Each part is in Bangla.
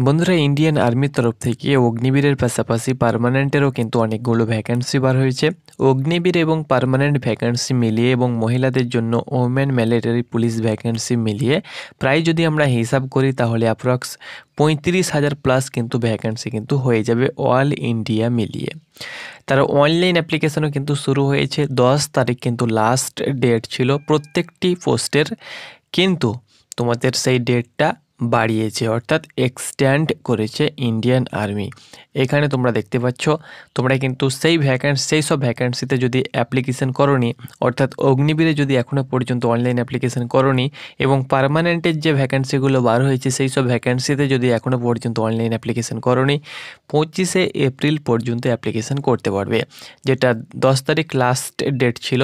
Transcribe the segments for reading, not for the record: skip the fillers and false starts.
বন্ধুরা, ইন্ডিয়ান আর্মির তরফ থেকে অগ্নিবীরের পাশাপাশি পার্মানেন্টেরও কিন্তু অনেকগুলো ভ্যাকেন্সি বার হয়েছে। অগ্নিবীর এবং পার্মানেন্ট ভ্যাকেন্সি মিলিয়ে এবং মহিলাদের জন্য ওমেন মিলিটারি পুলিশ ভ্যাকেন্সি মিলিয়ে প্রায় যদি আমরা হিসাব করি তাহলে অ্যাপ্রক্স 35,000 প্লাস কিন্তু ভ্যাকেন্সি কিন্তু হয়ে যাবে অল ইন্ডিয়া মিলিয়ে। তার অনলাইন অ্যাপ্লিকেশনও কিন্তু শুরু হয়েছে। 10 তারিখ কিন্তু লাস্ট ডেট ছিল প্রত্যেকটি পোস্টের, কিন্তু তোমাদের সেই ডেটটা বাড়িয়েছে, অর্থাৎ এক্সটেন্ড করেছে ইন্ডিয়ান আর্মি। এখানে তোমরা দেখতে পাচ্ছ, তোমরা কিন্তু সেই সব ভ্যাকেন্সিতে যদি অ্যাপ্লিকেশন করোনি, অর্থাৎ অগ্নিবীরে যদি এখনও পর্যন্ত অনলাইন অ্যাপ্লিকেশন করোনি এবং পার্মানেন্টের যে ভ্যাকেন্সিগুলো বার হয়েছে সেই সব ভ্যাকেন্সিতে যদি এখনও পর্যন্ত অনলাইন অ্যাপ্লিকেশন করোনি, 25শে এপ্রিল পর্যন্ত অ্যাপ্লিকেশন করতে পারবে। যেটা 10 তারিখ লাস্ট ডেট ছিল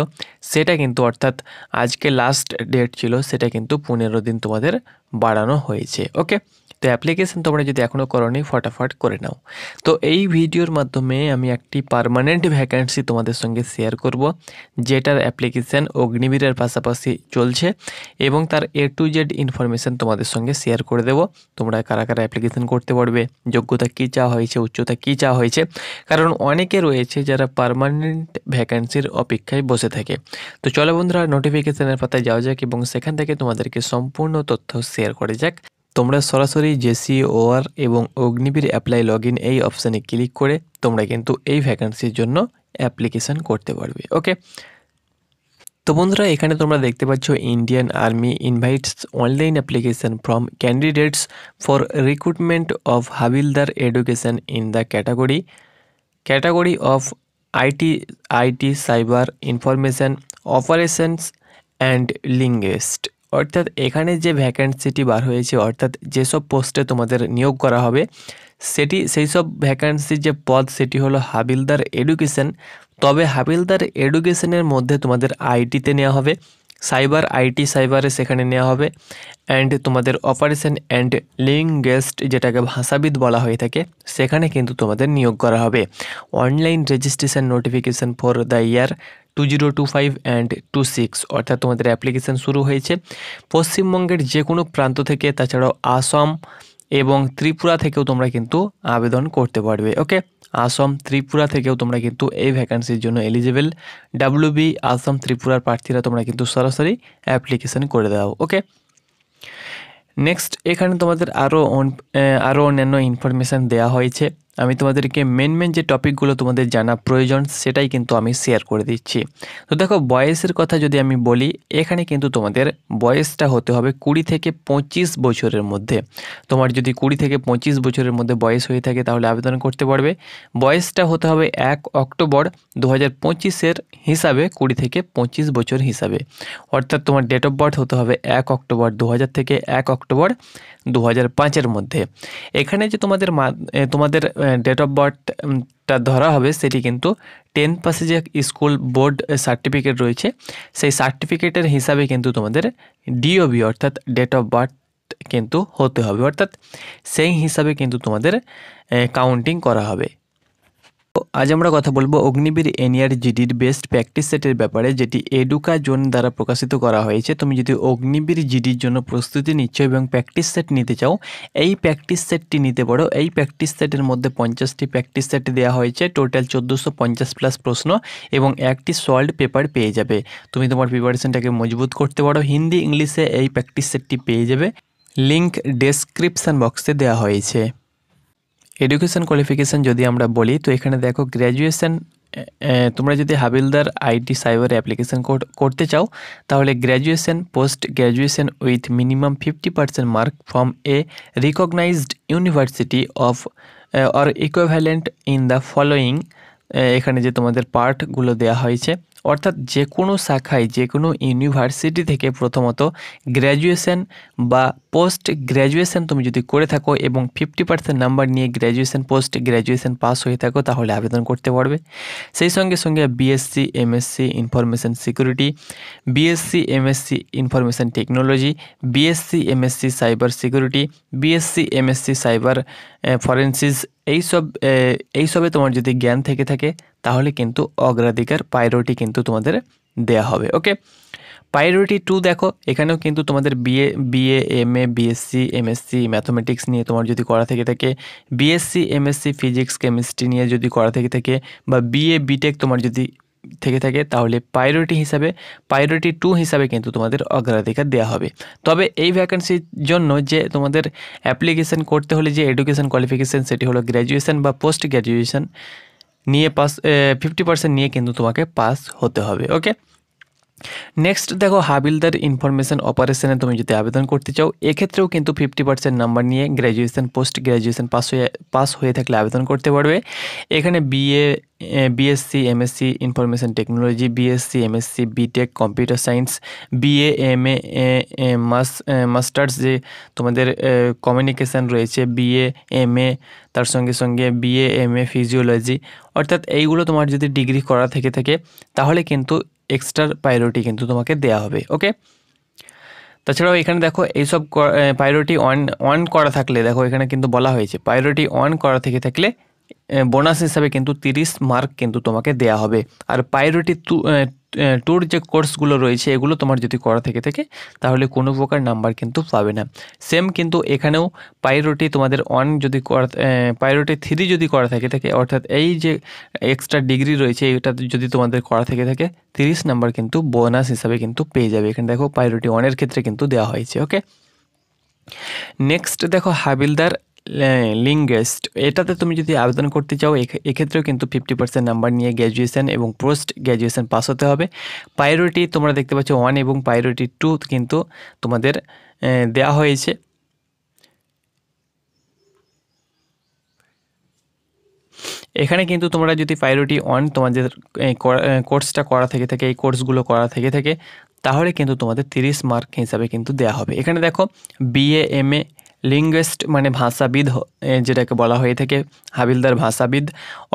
সেটা কিন্তু, অর্থাৎ আজকে লাস্ট ডেট ছিল, সেটা কিন্তু 15 দিন তোমাদের বাড়ানো হয়েছে। ওকে, তো অ্যাপ্লিকেশন তোমরা যদি এখনও করোনি ফটাফট করে নাও। তো এই ভিডিওর মাধ্যমে আমি একটি পার্মানেন্ট ভ্যাকেন্সি তোমাদের সঙ্গে শেয়ার করব, যেটার অ্যাপ্লিকেশন অগ্নিবীরের পাশাপাশি চলছে এবং তার A to Z ইনফরমেশান তোমাদের সঙ্গে শেয়ার করে দেব। তোমরা কারা কারা অ্যাপ্লিকেশন করতে পারবে, যোগ্যতা কী চাওয়া হয়েছে, উচ্চতা কী চাওয়া হয়েছে, কারণ অনেকে রয়েছে যারা পার্মানেন্ট ভ্যাকেন্সির অপেক্ষায় বসে থাকে। তো চলো বন্ধুরা, নোটিফিকেশনের পাতায় যাওয়া যাক এবং সেখান থেকে তোমাদেরকে সম্পূর্ণ তথ্য শেয়ার করে যাক। তোমরা সরাসরি JCOR এবং অগ্নিবীর অ্যাপ্লাই লগইন এই অপশানে ক্লিক করে তোমরা কিন্তু এই ভ্যাকেন্সির জন্য অ্যাপ্লিকেশন করতে পারবে। ওকে, তো বন্ধুরা, এখানে তোমরা দেখতে পাচ্ছ Indian army invites online application from candidates for recruitment of havildar education in the category of IT cyber information operations and linguist. অর্থাৎ এখানে যে ভ্যাকেন্সিটি বার হয়েছে, অর্থাৎ যেসব পোস্টে তোমাদের নিয়োগ করা হবে সেই সব ভ্যাকেন্সির যে পদ সেটি হলো হাবিলদার এডুকেশন। তবে হাবিলদার এডুকেশনের মধ্যে তোমাদের আইটিতে নেওয়া হবে, সাইবারে সেখানে নেওয়া হবে, অ্যান্ড তোমাদের অপারেশন অ্যান্ড লিঙ্গুইস্ট যেটাকে ভাষাবিদ বলা হয়ে থাকে সেখানে কিন্তু তোমাদের নিয়োগ করা হবে। Online registration notification for the year 2025 and 26, অর্থাৎ তোমাদের অ্যাপ্লিকেশন শুরু হয়েছে পশ্চিমবঙ্গের যে কোনো প্রান্ত থেকে, তাছাড়াও আসাম এবং ত্রিপুরা থেকেও তোমরা কিন্তু আবেদন করতে পারবে। ওকে, আসাম ত্রিপুরা থেকেও তোমরা কিন্তু এই ভ্যাকান্সির জন্য এলিজিবল। WB আসাম ত্রিপুরার প্রার্থীরা তোমরা কিন্তু সরাসরি অ্যাপ্লিকেশন করে দাও। ওকে, নেক্সট এখানে তোমাদের আরও অন্যান্য ইনফরমেশান দেওয়া হয়েছে। আমি তোমাদেরকে মেন যে টপিকগুলো তোমাদের জানা প্রয়োজন সেটাই কিন্তু আমি শেয়ার করে দিচ্ছি। তো দেখো, বয়সের কথা যদি আমি বলি, এখানে কিন্তু তোমাদের বয়সটা হতে হবে 20 থেকে 25 বছরের মধ্যে। তোমার যদি 20 থেকে 25 বছরের মধ্যে বয়স হয়ে থাকে তাহলে আবেদন করতে পারবে। বয়সটা হতে হবে 1 অক্টোবর 2025 হিসাবে, 20 থেকে 25 বছর হিসাবে। অর্থাৎ তোমার ডেট অফ বার্থ হতে হবে 1 অক্টোবর 2000 থেকে 1 অক্টোবর 2005 মধ্যে। এখানে যে তোমাদের ডেট অফ বার্থটা ধরা হবে সেটি কিন্তু 10th পাশে যে স্কুল বোর্ড সার্টিফিকেট রয়েছে সেই সার্টিফিকেটের হিসাবে কিন্তু তোমাদের DOB অর্থাৎ ডেট অফ বার্থ কিন্তু হতে হবে, অর্থাৎ সেই হিসাবে কিন্তু তোমাদের কাউন্টিং করা হবে। আজ আমরা কথা বলবো অগ্নিবীর NER-GDর বেস্ট প্র্যাকটিস সেটের ব্যাপারে, যেটি এডুকাজোন দ্বারা প্রকাশিত করা হয়েছে। তুমি যদি অগ্নিবীর GDর জন্য প্রস্তুতি নিচ্ছ এবং প্র্যাকটিস সেট নিতে চাও, এই প্র্যাকটিস সেটটি নিতে পারো। এই প্র্যাকটিস সেটের মধ্যে 50টি প্র্যাকটিস সেট দেওয়া হয়েছে, টোটাল 1450 প্লাস প্রশ্ন এবং একটি সলভড পেপার পেয়ে যাবে। তুমি তোমার প্রিপারেশনটাকে মজবুত করতে পারো। হিন্দি ইংলিশে এই প্র্যাকটিস সেটটি পেয়ে যাবে, লিঙ্ক ডেসক্রিপশান বক্সে দেওয়া হয়েছে। এডুকেশন কোয়ালিফিকেশান যদি আমরা বলি, তো এখানে দেখো গ্র্যাজুয়েশন, তোমরা যদি হাবিলদার IT সাইবার অ্যাপ্লিকেশান করতে চাও তাহলে graduation, post graduation with minimum 50% mark from a recognised university of or equivalent in the following. এখানে যে তোমাদের পার্টগুলো দেওয়া হয়েছে, অর্থাৎ যে কোনো শাখায় যে কোনো ইউনিভার্সিটি থেকে প্রথমত গ্র্যাজুয়েশন বা পোস্ট গ্র্যাজুয়েশন তুমি যদি করে থাকো এবং 50% নাম্বার নিয়ে গ্র্যাজুয়েশন পোস্ট গ্র্যাজুয়েশন পাস হয়ে থাকো তাহলে আবেদন করতে পারবে। সেই সঙ্গে সঙ্গে BSc MSc information security, BSc MSc information technology, BSc MSc cyber security, BSc MSc cyber forensics, এইসবে তোমার যদি জ্ঞান থেকে থাকে তাহলে কিন্তু অগ্রাধিকার প্রায়োরিটি কিন্তু তোমাদের দেয়া হবে। ওকে, প্রায়োরিটি 2 দেখো, এখানেও কিন্তু তোমাদের BA MA BSc MSc mathematics নিয়ে তোমার যদি করা থেকে থাকে, বিএসসি এমএসসি ফিজিক্স কেমিস্ট্রি নিয়ে যদি করা থেকে থাকে, বা বিএ বিটেক তোমার যদি থেকে থাকে, তাহলে প্রায়োরিটি 2 হিসাবে কিন্তু তোমাদের অগ্রাধিকার দেওয়া হবে। তবে এই ভ্যাকেন্সির জন্য যে তোমাদের অ্যাপ্লিকেশন করতে হলে যে এডুকেশন কোয়ালিফিকেশান, সেটি হলো গ্র্যাজুয়েশন বা পোস্ট গ্র্যাজুয়েশন নিয়ে 50% নিয়ে কিন্তু তোমাকে পাস হতে হবে। ওকে, নেক্সট দেখো, হাবিলদার ইনফরমেশন অপারেশনে তুমি যদি আবেদন করতে চাও, এক্ষেত্রেও কিন্তু 50% নাম্বার নিয়ে গ্র্যাজুয়েশন পোস্ট গ্র্যাজুয়েশন পাস হয়ে থাকলে আবেদন করতে পারবে। এখানে BSc MSc information technology, BSc MSc BTech computer science, BA MA masters যে তোমাদের কমিউনিকেশান রয়েছে, বিএ এমএ, তার সঙ্গে সঙ্গে বিএ এমএ ফিজিওলজি, অর্থাৎ এইগুলো তোমার যদি ডিগ্রি করা থেকে থাকে তাহলে কিন্তু এক্সট্রা প্রায়োরিটি কিন্তু তোমাকে দেওয়া হবে। ওকে, তাছাড়াও এখানে দেখো এইসব প্রায়োরিটি অন করা থাকলে, দেখো এখানে কিন্তু বলা হয়েছে প্রায়োরিটি অন করা থেকে থাকলে বোনাস হিসাবে কিন্তু 30 মার্ক কিন্তু তোমাকে দেয়া হবে। আর প্রায়োরিটি টুর যে কোর্সগুলো রয়েছে এগুলো তোমার যদি করা থেকে থাকে তাহলে কোনো প্রকার নাম্বার কিন্তু পাবে না। সেম কিন্তু এখানেও প্রায়োরিটি তোমাদের প্রায়োরিটি 3 যদি করা থাকে অর্থাৎ এই যে এক্সট্রা ডিগ্রি রয়েছে এটা যদি তোমাদের করা থেকে থাকে 30 নাম্বার কিন্তু বোনাস হিসাবে কিন্তু পেয়ে যাবে। এখানে দেখো প্রায়োরিটি 1-এর ক্ষেত্রে কিন্তু দেওয়া হয়েছে। ওকে, নেক্সট দেখো, হাবিলদার লিঙ্গুইস্ট, এটাতে তুমি যদি আবেদন করতে চাও এক্ষেত্রেও কিন্তু 50% নাম্বার নিয়ে গ্র্যাজুয়েশন এবং পোস্ট গ্র্যাজুয়েশন পাস হতে হবে। প্রায়োরিটি তোমরা দেখতে পাচ্ছ 1 এবং প্রায়োরিটি 2 কিন্তু তোমাদের দেওয়া হয়েছে। এখানে কিন্তু তোমরা যদি প্রায়োরিটি 1 তোমাদের কোর্সটা করা থেকে থাকে, এই কোর্সগুলো করা থেকে থাকে, তাহলে কিন্তু তোমাদের 30 মার্ক হিসাবে কিন্তু দেওয়া হবে। এখানে দেখো বিএ এমএ লিঙ্গুইস্ট মানে ভাষাবিদ যেটাকে বলা হয়ে থাকে, হাবিলদার ভাষাবিদ,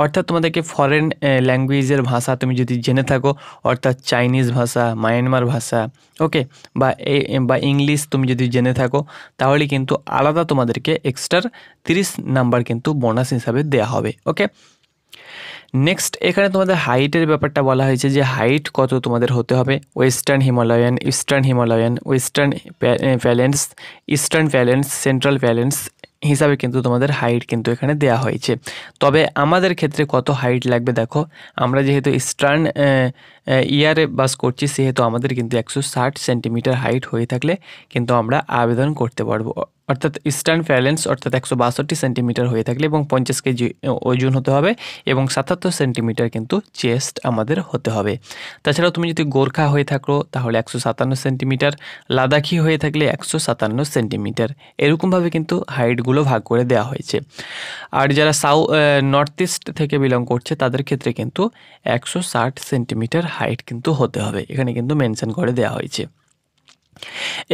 অর্থাৎ তোমাদেরকে ফরেন ল্যাঙ্গুয়েজের ভাষা তুমি যদি জেনে থাকো, অর্থাৎ চাইনিজ ভাষা, মায়ানমার ভাষা, ওকে, বা ইংলিশ তুমি যদি জেনে থাকো, তাহলে কিন্তু আলাদা তোমাদেরকে এক্সট্রা 30 নাম্বার কিন্তু বোনাস হিসাবে দেওয়া হবে। ওকে, নেক্সট এখানে তোমাদের হাইটের ব্যাপারটা বলা হয়েছে যে হাইট কত তোমাদের হতে হবে। Western Himalayan, eastern Himalayan, western plains, eastern plains, central plains হিসাবে কিন্তু তোমাদের হাইট কিন্তু এখানে দেওয়া হয়েছে। তবে আমাদের ক্ষেত্রে কত হাইট লাগবে দেখো, আমরা যেহেতু ইস্টার্ন ইয়ারে বাস করছি সেহেতু আমাদের কিন্তু 160 সেন্টিমিটার হাইট হয়ে থাকলে কিন্তু আমরা আবেদন করতে পারবো। অর্থাৎ ইস্টার্ন প্যালেন্স অর্থাৎ 162 সেন্টিমিটার হয়ে থাকলে এবং 50 কেজি ওজন হতে হবে এবং 77 সেন্টিমিটার কিন্তু চেস্ট আমাদের হতে হবে। তাছাড়াও তুমি যদি গোর্খা হয়ে থাকো তাহলে 157 সেন্টিমিটার, লাদাখি হয়ে থাকলে 157 সেন্টিমিটার, এরকমভাবে কিন্তু হাইটগুলো ভাগ করে দেওয়া হয়েছে। আর যারা নর্থ ইস্ট থেকে বিলং করছে তাদের ক্ষেত্রে কিন্তু 160 সেন্টিমিটার হাইট কিন্তু হতে হবে, এখানে কিন্তু মেনশন করে দেওয়া হয়েছে।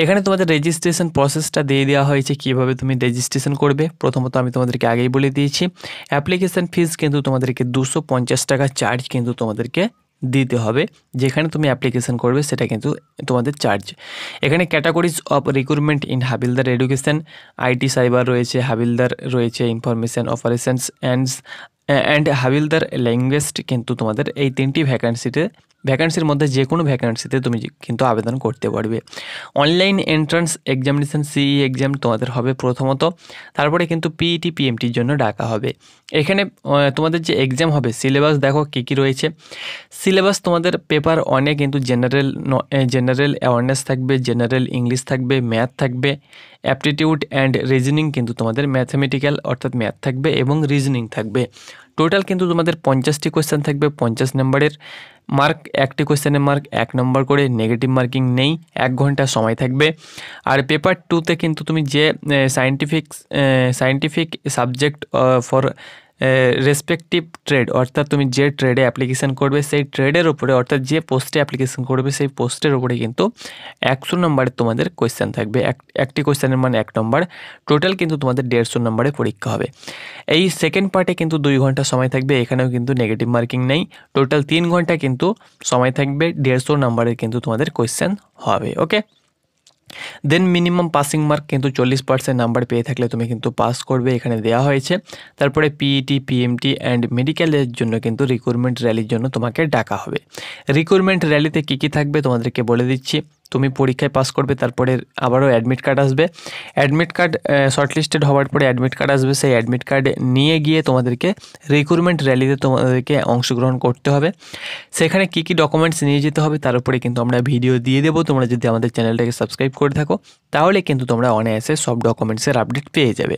এখানে তোমাদের রেজিস্ট্রেশন প্রসেসটা দিয়ে দেওয়া হয়েছে, কীভাবে তুমি রেজিস্ট্রেশন করবে। প্রথমত আমি তোমাদেরকে আগেই বলে দিয়েছি, অ্যাপ্লিকেশান ফিস কিন্তু তোমাদেরকে 250 টাকা চার্জ কিন্তু তোমাদেরকে দিতে হবে। যেখানে তুমি অ্যাপ্লিকেশান করবে সেটা কিন্তু তোমাদের চার্জ। এখানে categories of recruitment in havildar education, IT cyber রয়েছে, হাবিলদার রয়েছে, ইনফরমেশন অপারেশনস অ্যান্ড হাবিলদার ল্যাঙ্গুয়েস্ট কিন্তু তোমাদের এই 3টি ভ্যাকান্সির মধ্যে যে কোনো ভ্যাকান্সিতে তুমি কিন্তু আবেদন করতে পারবে। অনলাইন এন্ট্রান্স এক্সামিনেশান সিই এক্সাম তোমাদের হবে প্রথমত, তারপরে কিন্তু পিইটি পিএমটির জন্য ডাকা হবে। এখানে তোমাদের যে এক্সাম হবে সিলেবাস দেখো কী কী রয়েছে। সিলেবাস তোমাদের পেপার 1-এ কিন্তু জেনারেল অ্যাওয়ারনেস থাকবে, জেনারেল ইংলিশ থাকবে, ম্যাথ থাকবে, অ্যাপটিটিউড অ্যান্ড রিজনিং কিন্তু তোমাদের ম্যাথমেটিক্যাল অর্থাৎ ম্যাথ থাকবে এবং রিজনিং থাকবে। টোটাল কিন্তু তোমাদের 50টি কোয়েশ্চেন থাকবে, 50 নম্বরের। মার্ক, একটি কোয়েশ্চেনের মার্ক 1 নম্বর করে, নেগেটিভ মার্কিং নেই, 1 ঘন্টা সময় থাকবে। আর পেপার 2-তে কিন্তু তুমি যে scientific subject for respective trade, অর্থাৎ তুমি যে ট্রেডে অ্যাপ্লিকেশান করবে সেই ট্রেডের উপরে, অর্থাৎ যে পোস্টে অ্যাপ্লিকেশান করবে সেই পোস্টের উপরে কিন্তু 100 নম্বরের তোমাদের কোয়েশ্চেন থাকবে। একটি কোয়েশ্চেনের মান 1 নম্বর, টোটাল কিন্তু তোমাদের 150 নম্বরে পরীক্ষা হবে। এই সেকেন্ড পার্টে কিন্তু 2 ঘন্টা সময় থাকবে, এখানেও কিন্তু নেগেটিভ মার্কিং নেই, টোটাল 3 ঘন্টা কিন্তু সময় থাকবে, 150 নম্বরের কিন্তু তোমাদের কোয়েশ্চেন হবে। ওকে, দেন মিনিমাম পাসিং মার্ক কিন্তু 40% নাম্বার পেয়ে থাকলে তুমি কিন্তু পাস করবে, এখানে দেওয়া হয়েছে। তারপরে পিইটি পিএমটি অ্যান্ড মেডিকেলের জন্য কিন্তু রিক্রুটমেন্ট র্যালির জন্য তোমাকে ডাকা হবে। রিক্রুটমেন্ট র্যালিতে কী কী থাকবে তোমাদেরকে বলে দিচ্ছি। তুমি পরীক্ষায় পাস করবে, তারপরে আবারও অ্যাডমিট কার্ড আসবে। অ্যাডমিট কার্ড শর্টলিস্টেড হওয়ার পরে অ্যাডমিট কার্ড আসবে। সেই অ্যাডমিট কার্ড নিয়ে গিয়ে তোমাদেরকে রিক্রুটমেন্ট র্যালিতে তোমাদেরকে অংশগ্রহণ করতে হবে। সেখানে কী কী ডকুমেন্টস নিয়ে যেতে হবে তার উপরে কিন্তু আমরা ভিডিও দিয়ে দেবো। তোমরা যদি আমাদের চ্যানেলটাকে সাবস্ক্রাইব করে থাকো তাহলে কিন্তু তোমরা অনায়াসে সব ডকুমেন্টসের আপডেট পেয়ে যাবে।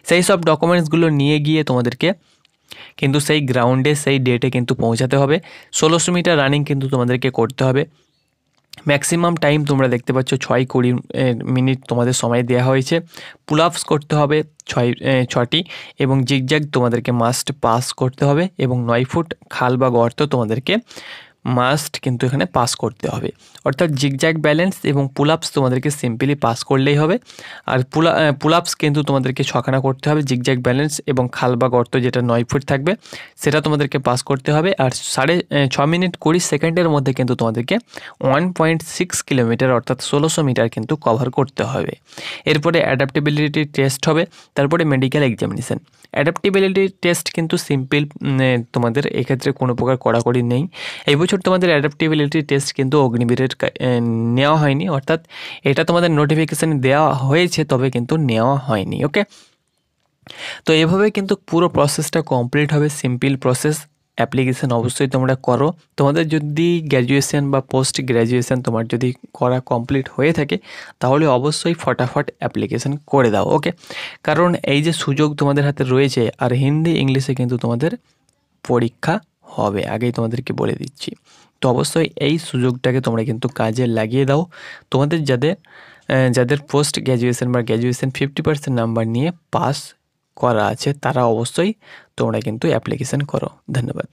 সেই সব ডকুমেন্টসগুলো নিয়ে গিয়ে তোমাদেরকে কিন্তু সেই গ্রাউন্ডে সেই ডেটে কিন্তু পৌঁছাতে হবে। 1600 মিটার রানিং কিন্তু তোমাদেরকে করতে হবে। ম্যাক্সিমাম টাইম তোমরা দেখতে পাচ্ছ 6-20 মিনিট তোমাদের সময় দেওয়া হয়েছে। পুল আপস করতে হবে 6টি এবং জিগজ্যাগ তোমাদেরকে মাস্ট পাস করতে হবে এবং 9 ফুট খাল বা গর্ত তোমাদেরকে মাস্ট কিন্তু এখানে পাস করতে হবে। অর্থাৎ জিগজ্যাগ ব্যালেন্স এবং পুল আপস তোমাদেরকে সিম্পলি পাস করলেই হবে। আর পুল আপস কিন্তু তোমাদেরকে 6খানা করতে হবে। জিগজ্যাগ ব্যালেন্স এবং খাল বা গর্ত যেটা 9 ফুট থাকবে সেটা তোমাদেরকে পাস করতে হবে। আর 6.5 মিনিট 20 সেকেন্ডের মধ্যে কিন্তু তোমাদেরকে 1.6 কিলোমিটার অর্থাৎ 1600 মিটার কিন্তু কভার করতে হবে। এরপরে অ্যাডাপ্টেবিলিটি টেস্ট হবে, তারপরে মেডিকেল এক্সামিনেশান। অ্যাডাপ্টেবিলিটি টেস্ট কিন্তু সিম্পল, তোমাদের এক্ষেত্রে কোনো প্রকার কড়াকড়ি নেই। এই বছর তোমাদের অ্যাডাপ্টেবিলিটি টেস্ট কিন্তু অগ্নিবীরের নেওয়া হয়নি, অর্থাৎ এটা তোমাদের নোটিফিকেশান দেওয়া হয়েছে তবে কিন্তু নেওয়া হয়নি। ওকে, তো এভাবে কিন্তু পুরো প্রসেসটা কমপ্লিট হবে। Simple process. অ্যাপ্লিকেশান অবশ্যই তোমরা করো। তোমাদের যদি গ্র্যাজুয়েশন বা পোস্ট গ্র্যাজুয়েশন তোমার যদি করা কমপ্লিট হয়ে থাকে তাহলে অবশ্যই ফটাফট অ্যাপ্লিকেশান করে দাও। ওকে, কারণ এই যে সুযোগ তোমাদের হাতে রয়েছে, আর হিন্দি ইংলিশে কিন্তু তোমাদের পরীক্ষা হবে, আগেই তোমাদেরকে বলে দিচ্ছি। তো অবশ্যই এই সুযোগটাকে তোমরা কিন্তু কাজে লাগিয়ে দাও। তোমাদের যাদের পোস্ট গ্র্যাজুয়েশন বা গ্র্যাজুয়েশন 50% নাম্বার নিয়ে পাস করা আছে তারা অবশ্যই তোমরা কিন্তু অ্যাপ্লিকেশান করো। ধন্যবাদ।